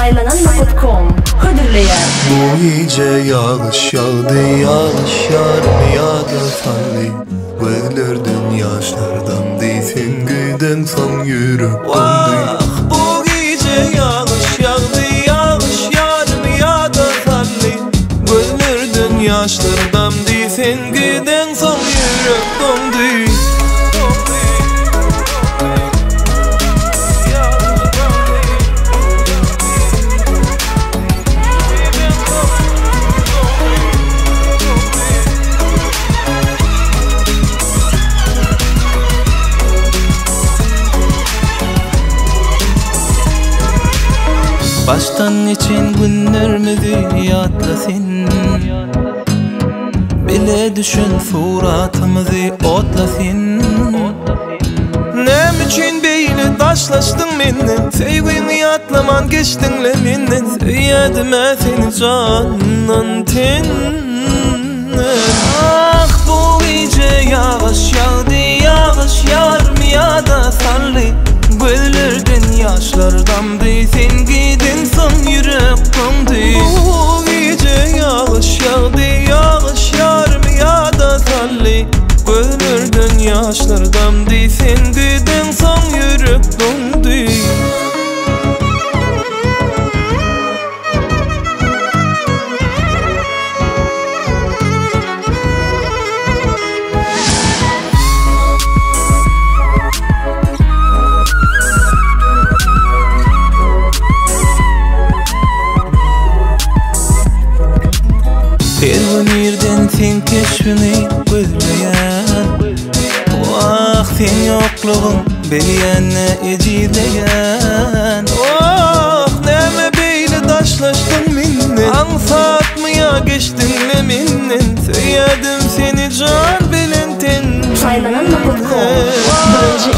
Saylananma.com Hıdırlayan. Bu gece yağış yağdı, yağış yağar ya da salli. Gözlerden yaşlardan değsin, güden son yürüp döndü. Bu gece yağış yağdı, yağış yağar ya da salli. Gözlerden yaşlardan değsin, güden son yürüp döndü. Baştan için günlerimizi yadlasın, bile düşün suratımızı otlasın. Nem için beyle taşlaştın menden, sevgimi yatlaman geçtinle menden. Söyledime seni candan tenden. Ah bu gece yağış yağdı, yağış yağar mı ya da salli. Gözlerden yaşlardan değsin, gidin son yürek döndü. Bu gece yağış yağdı, yağış yağar mı ya da salli. Gözlerden yaşlardan değsin, gidin son yürek döndü. Pervanirden sen keşfini gözleyen, ah sen yokluğun beliyene ecideyen. Oh neme beyle taşlaştın minne, ansatmaya geçtinle minnen. Söyledim seni can bilenten. Saylananma.com Birinci